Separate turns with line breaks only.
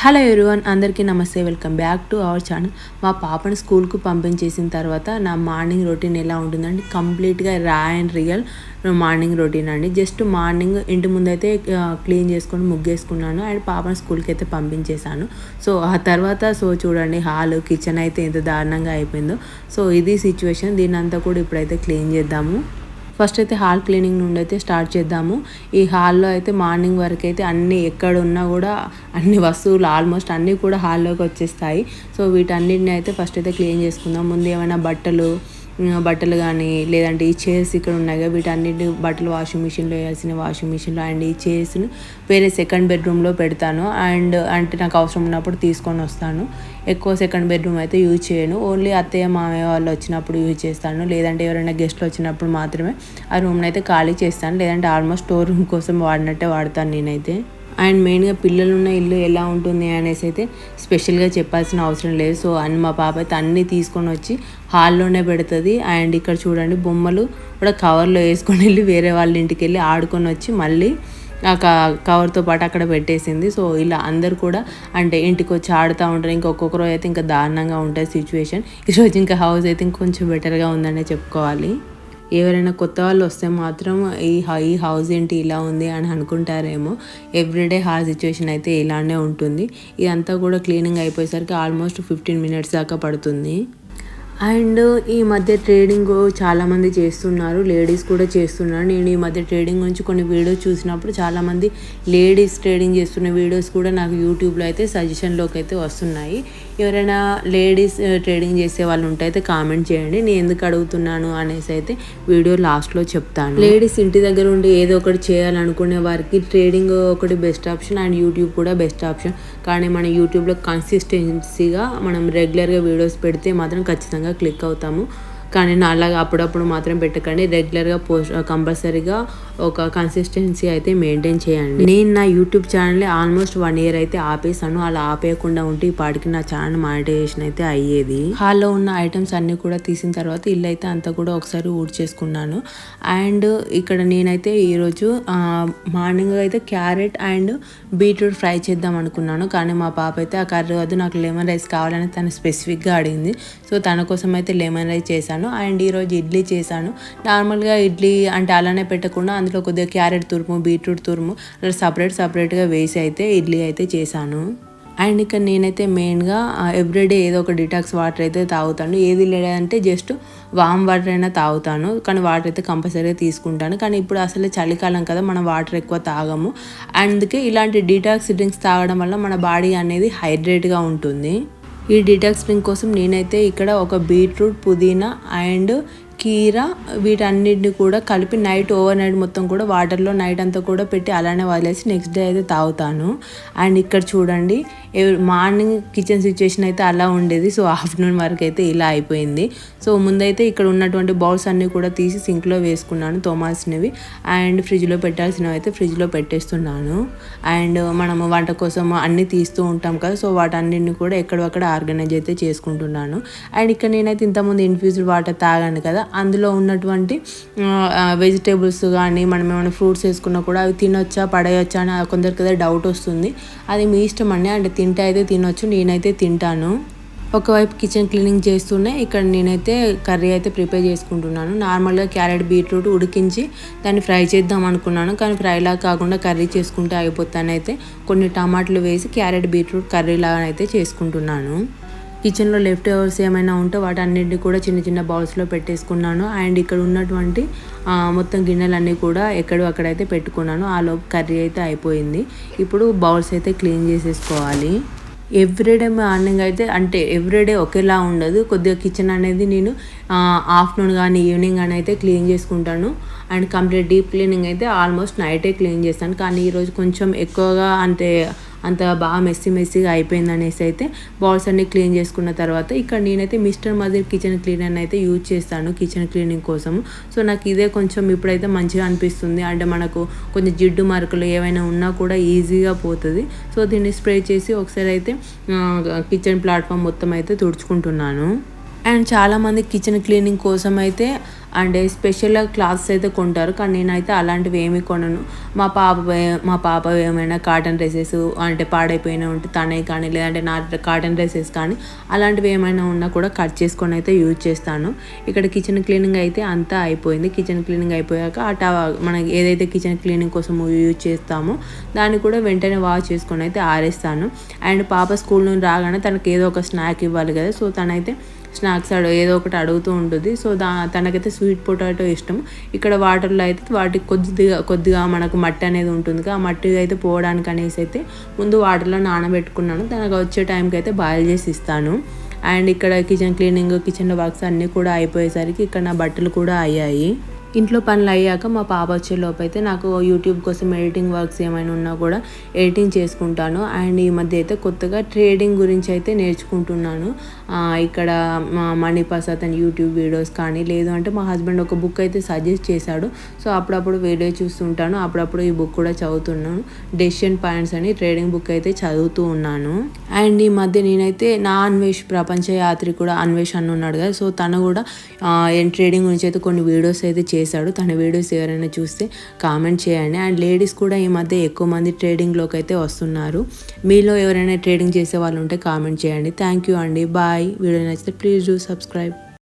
Hello everyone, అందరికీ నమస్తే. Welcome back to our channel. మా పాపని స్కూల్కు పంపించేసిన తర్వాత నా మార్నింగ్ రొటీన్ ఎలా ఉంటుందండి, కంప్లీట్గా రా అండ్ రియల్ మార్నింగ్ రొటీన్ అండి. జస్ట్ మార్నింగ్ ఇంటి ముందైతే క్లీన్ చేసుకొని ముగ్గేసుకున్నాను అండ్ పాపని స్కూల్కి అయితే పంపించేశాను. సో ఆ తర్వాత చూడండి, హాల్ కిచెన్ అయితే ఎంత దారుణంగా అయిపోయిందో. సో ఇది సిచ్యువేషన్. దీన్ని అంతా కూడా ఇప్పుడైతే క్లీన్ చేద్దాము. ఫస్ట్ అయితే హాల్ క్లీనింగ్ నుండి అయితే స్టార్ట్ చేద్దాము. ఈ హాల్లో అయితే మార్నింగ్ వరకు అయితే అన్నీ ఎక్కడ ఉన్నా కూడా అన్ని వస్తువులు ఆల్మోస్ట్ అన్నీ కూడా హాల్లోకి వచ్చేస్తాయి. సో వీటన్నిటిని అయితే ఫస్ట్ అయితే క్లీన్ చేసుకుందాం. ముందు ఏమైనా బట్టలు కానీ లేదంటే ఈ చైర్స్ ఇక్కడ ఉన్నాయి కదా, వీటన్నిటి బట్టలు వాషింగ్ మిషన్లో వేయాల్సిన వాషింగ్ మిషన్లో, అండ్ ఈ చైర్స్ని వేరే సెకండ్ బెడ్రూమ్లో పెడతాను. అండ్ అంటే నాకు అవసరం ఉన్నప్పుడు తీసుకొని వస్తాను. ఎక్కువ సెకండ్ బెడ్రూమ్ అయితే యూజ్ చేయను. ఓన్లీ అత్తయ్య మామయ్య వాళ్ళు వచ్చినప్పుడు యూజ్ చేస్తాను, లేదంటే ఎవరైనా గెస్ట్లు వచ్చినప్పుడు మాత్రమే ఆ రూమ్ని అయితే ఖాళీ చేస్తాను. లేదంటే ఆల్మోస్ట్ స్టోర్ రూమ్ కోసం వాడినట్టే వాడతాను నేనైతే. అండ్ మెయిన్గా పిల్లలున్న ఇల్లు ఎలా ఉంటుంది అనేసి అయితే స్పెషల్గా చెప్పాల్సిన అవసరం లేదు. సో మా పాప అయితే అన్నీ తీసుకొని వచ్చి హాల్లోనే పెడుతుంది. అండ్ ఇక్కడ చూడండి, బొమ్మలు కూడా కవర్లో వేసుకొని వెళ్ళి వేరే వాళ్ళ ఇంటికి వెళ్ళి ఆడుకొని వచ్చి మళ్ళీ ఆ కవర్తో పాటు అక్కడ పెట్టేసింది. సో ఇలా అందరు కూడా అంటే ఇంటికి వచ్చి ఆడుతూ ఉంటారు. ఒక్కొక్క రోజు అయితే ఇంకా దారుణంగా ఉంటుంది సిచ్యువేషన్. ఈరోజు ఇంకా హౌస్ అయితే ఇంకొంచెం బెటర్గా ఉందనే చెప్పుకోవాలి. ఎవరైనా కొత్త వాళ్ళు వస్తే మాత్రం ఈ హౌస్ ఏంటి ఇలా ఉంది అని అనుకుంటారేమో. ఎవ్రీడే హాల్ సిచ్యువేషన్ అయితే ఇలానే ఉంటుంది. ఇదంతా కూడా క్లీనింగ్ అయిపోయేసరికి ఆల్మోస్ట్ 15 minutes దాకా పడుతుంది. అండ్ ఈ మధ్య ట్రేడింగ్ చాలామంది చేస్తున్నారు, లేడీస్ కూడా చేస్తున్నారు. నేను ఈ మధ్య ట్రేడింగ్ గురించి కొన్ని వీడియోస్ చూసినప్పుడు చాలామంది లేడీస్ ట్రేడింగ్ చేస్తున్న వీడియోస్ కూడా నాకు యూట్యూబ్లో అయితే సజెషన్లోకి అయితే వస్తున్నాయి. ఎవరైనా లేడీస్ ట్రేడింగ్ చేసే వాళ్ళు ఉంటే అయితే కామెంట్ చేయండి. నేను ఎందుకు అడుగుతున్నాను అనేసి అయితే వీడియో లాస్ట్లో చెప్తాను. లేడీస్ ఇంటి దగ్గర ఉండి ఏదో ఒకటి చేయాలనుకునే వారికి ట్రేడింగ్ ఒకటి బెస్ట్ ఆప్షన్ అండ్ యూట్యూబ్ కూడా బెస్ట్ ఆప్షన్. కానీ మన యూట్యూబ్లో కన్సిస్టెన్సీగా మనం రెగ్యులర్గా వీడియోస్ పెడితే మాత్రం ఖచ్చితంగా క్లిక్ అవుతాము. కానీ నా అలాగా అప్పుడప్పుడు మాత్రం పెట్టకండి. రెగ్యులర్గా కంపల్సరీగా ఒక కన్సిస్టెన్సీ అయితే మెయింటైన్ చేయండి. నేను నా యూట్యూబ్ ఛానల్ని ఆల్మోస్ట్ 1 year అయితే ఆపేసాను. అలా ఆపేయకుండా ఉంటే ఈ పాటికి నా ఛానల్ మానిటైజేషన్ అయితే అయ్యేది. హాల్లో ఉన్న ఐటమ్స్ అన్నీ కూడా తీసిన తర్వాత ఇల్లు అయితే అంతా కూడా ఒకసారి ఊడ్చేసుకున్నాను. అండ్ ఇక్కడ నేనైతే ఈరోజు మార్నింగ్ అయితే క్యారెట్ అండ్ బీట్రూట్ ఫ్రై చేద్దాం అనుకున్నాను. కానీ మా పాప అయితే ఆ కర్రీ వద్దు, నాకు లెమన్ రైస్ కావాలని తను స్పెసిఫిక్గా అడిగింది. సో తన కోసం అయితే లెమన్ రైస్ చేశాను. అండ్ ఈరోజు ఇడ్లీ చేశాను. నార్మల్గా ఇడ్లీ అంటే అలానే పెట్టకుండా అందులో కొద్దిగా క్యారెట్ తురుము, బీట్రూట్ తురుము అలా సపరేట్గా వేసి అయితే ఇడ్లీ అయితే చేశాను. అండ్ ఇక్కడ నేనైతే మెయిన్గా ఎవ్రీడే ఏదో ఒక డిటాక్స్ వాటర్ అయితే తాగుతాను. ఏది లేదంటే జస్ట్ వామ్ వాటర్ అయినా తాగుతాను, కానీ వాటర్ అయితే కంపల్సరీగా తీసుకుంటాను. కానీ ఇప్పుడు అసలే చలికాలం కదా, మనం వాటర్ ఎక్కువ తాగము. అందుకే ఇలాంటి డిటాక్స్ డ్రింక్స్ తాగడం వల్ల మన బాడీ అనేది హైడ్రేట్గా ఉంటుంది. ఈ డిటాక్స్ డ్రింక్ కోసం నేనైతే ఇక్కడ ఒక బీట్రూట్, పుదీనా అండ్ కీరా వీటన్నిటిని కూడా కలిపి ఓవర్ నైట్ మొత్తం కూడా వాటర్లో నైట్ అంతా కూడా పెట్టి అలానే వదిలేసి నెక్స్ట్ డే అయితే తాగుతాను. అండ్ ఇక్కడ చూడండి, మార్నింగ్ కిచెన్ సిచ్యువేషన్ అయితే అలా ఉండేది. సో ఆఫ్టర్నూన్ వరకు అయితే ఇలా అయిపోయింది. సో ముందైతే ఇక్కడ ఉన్నటువంటి బౌల్స్ అన్నీ కూడా తీసి సింక్లో వేసుకున్నాను, తోమాల్సినవి. అండ్ ఫ్రిడ్జ్లో పెట్టాల్సినవి అయితే ఫ్రిడ్జ్లో పెట్టేస్తున్నాను. అండ్ మనము వంట కోసం అన్నీ తీస్తూ ఉంటాం కదా, సో వాటన్నిటిని కూడా ఎక్కడొక్కడ ఆర్గనైజ్ అయితే చేసుకుంటున్నాను. అండ్ ఇక్కడ నేనైతే ఇంతకుముందు ఇన్ఫ్యూజ్డ్ వాటర్ తాగాను కదా, అందులో ఉన్నటువంటి వెజిటేబుల్స్ కానీ మనం ఏమైనా ఫ్రూట్స్ వేసుకున్నా కూడా అవి తినొచ్చా పడేయొచ్చా అని కొందరికి అయితే డౌట్ వస్తుంది. అది మీ ఇష్టం అండి. అంటే తింటే అయితే తినొచ్చు, నేనైతే తింటాను. ఒకవైపు కిచెన్ క్లీనింగ్ చేస్తూనే ఇక్కడ నేనైతే కర్రీ అయితే ప్రిపేర్ చేసుకుంటున్నాను. నార్మల్గా క్యారెట్ బీట్రూట్ ఉడికించి దాన్ని ఫ్రై చేద్దాం అనుకున్నాను, కానీ ఫ్రైలా కాకుండా కర్రీ చేసుకుంటే అయిపోతానైతే కొన్ని టమాటాలు వేసి క్యారెట్ బీట్రూట్ కర్రీలాగా అయితే చేసుకుంటున్నాను. కిచెన్లో లెఫ్ట్ ఓవర్స్ ఏమైనా ఉంటే వాటన్నిటిని కూడా చిన్న చిన్న బౌల్స్లో పెట్టేసుకున్నాను. అండ్ ఇక్కడ ఉన్నటువంటి మొత్తం గిన్నెలన్నీ కూడా అక్కడైతే పెట్టుకున్నాను. ఆ లోపు కర్రీ అయితే అయిపోయింది. ఇప్పుడు బౌల్స్ అయితే క్లీన్ చేసేసుకోవాలి. ఎవ్రీడే మార్నింగ్ అయితే అంటే ఎవ్రీడే ఒకేలా ఉండదు. కొద్దిగా కిచెన్ అనేది నేను ఆఫ్టర్నూన్ కానీ ఈవినింగ్ కానీ అయితే క్లీన్ చేసుకుంటాను. అండ్ కంప్లీట్ డీప్ క్లీనింగ్ అయితే ఆల్మోస్ట్ నైటే క్లీన్ చేస్తాను. కానీ ఈరోజు కొంచెం ఎక్కువగా అంత బాగా మెస్సీగా అయిపోయింది అనేసి అయితే బౌల్స్ అన్నీ క్లీన్ చేసుకున్న తర్వాత ఇక్కడ నేనైతే మిస్టర్ మదర్ కిచెన్ క్లీనర్ అయితే యూజ్ చేస్తాను కిచెన్ క్లీనింగ్ కోసము. సో నాకు ఇదే కొంచెం ఇప్పుడైతే మంచిగా అనిపిస్తుంది. అంటే మనకు కొంచెం జిడ్డు మరకలు ఏవైనా ఉన్నా కూడా ఈజీగా పోతుంది. సో దీన్ని స్ప్రే చేసి ఒకసారి అయితే కిచెన్ ప్లాట్ఫామ్ మొత్తం అయితే తుడుచుకుంటున్నాను. అండ్ చాలామంది కిచెన్ క్లీనింగ్ కోసం అయితే అంటే స్పెషల్‌గా క్లాత్స్ అయితే కొంటారు. కానీ నేనైతే అలాంటివి ఏమి కొనను. మా పాప ఏమైనా కాటన్ డ్రెసెస్ అంటే పాడైపోయినవి ఉంటే తనయి కానీ, లేదంటే నా కాటన్ డ్రెసెస్ కానీ అలాంటివి ఏమైనా ఉన్నా కూడా కట్ చేసుకొని అయితే యూజ్ చేస్తాను. ఇక్కడ కిచెన్ క్లీనింగ్ అయితే అంతా అయిపోయింది. కిచెన్ క్లీనింగ్ అయిపోయాక మనకి ఏదైతే కిచెన్ క్లీనింగ్ కోసం యూజ్ చేస్తామో దాన్ని కూడా వెంటనే వాష్ చేసుకొని అయితే ఆరేస్తాను. అండ్ పాప స్కూల్ నుండి రాగానే తనకి ఏదో ఒక స్నాక్ ఇవ్వాలి కదా! సో తనైతే స్నాక్స్ ఏదో ఒకటి అడుగుతూ ఉంటుంది. సో తనకైతే స్వీట్ పొటాటో ఇష్టం. ఇక్కడ వాటర్లో అయితే వాటికి కొద్దిగా మనకు మట్టి అనేది ఉంటుంది. ఆ మట్టి అయితే పోవడానికి అనేసి అయితే ముందు వాటర్లో నానబెట్టుకున్నాను. తనకు వచ్చే టైంకి అయితే బాయిల్ చేసి ఇస్తాను. అండ్ ఇక్కడ కిచెన్ క్లీనింగ్, కిచెన్లో వర్క్స్ అన్నీ కూడా అయిపోయేసరికి ఇక్కడ నా బట్టలు కూడా అయ్యాయి. ఇంట్లో పనులు అయ్యాక మా పాప వచ్చేలోపు అయితే నాకు యూట్యూబ్ కోసం ఎడిటింగ్ వర్క్స్ ఏమైనా ఉన్నా కూడా ఎడిటింగ్ చేసుకుంటాను. అండ్ ఈ మధ్య అయితే కొత్తగా ట్రేడింగ్ గురించి అయితే నేర్చుకుంటున్నాను. ఇక్కడ మనీ పాస్ అతని యూట్యూబ్ వీడియోస్ కానీ, లేదు అంటే మా హస్బెండ్ ఒక బుక్ అయితే సజెస్ట్ చేశాడు. సో అప్పుడప్పుడు వీడియో చూస్తుంటాను, అప్పుడప్పుడు ఈ బుక్ కూడా చదువుతున్నాను. డెసిషన్ పాయింట్స్ అని ట్రేడింగ్ బుక్ అయితే చదువుతూ ఉన్నాను. అండ్ ఈ మధ్య నేనైతే నా అన్వేష్ ప్రపంచ యాత్రి కూడా అన్వేష్ అని ఉన్నాడు కదా, సో తను కూడా ట్రేడింగ్ గురించి అయితే కొన్ని వీడియోస్ అయితే చేశాడు. తన వీడియోస్ ఎవరైనా చూస్తే కామెంట్ చేయండి. అండ్ లేడీస్ కూడా ఈ మధ్య ఎక్కువ మంది ట్రేడింగ్లోకి అయితే వస్తున్నారు. మీలో ఎవరైనా ట్రేడింగ్ చేసే వాళ్ళు ఉంటే కామెంట్ చేయండి. థ్యాంక్ యూ అండి. బాయ్. వీడియో నచ్చితే ప్లీజ్ డూ సబ్స్క్రైబ్.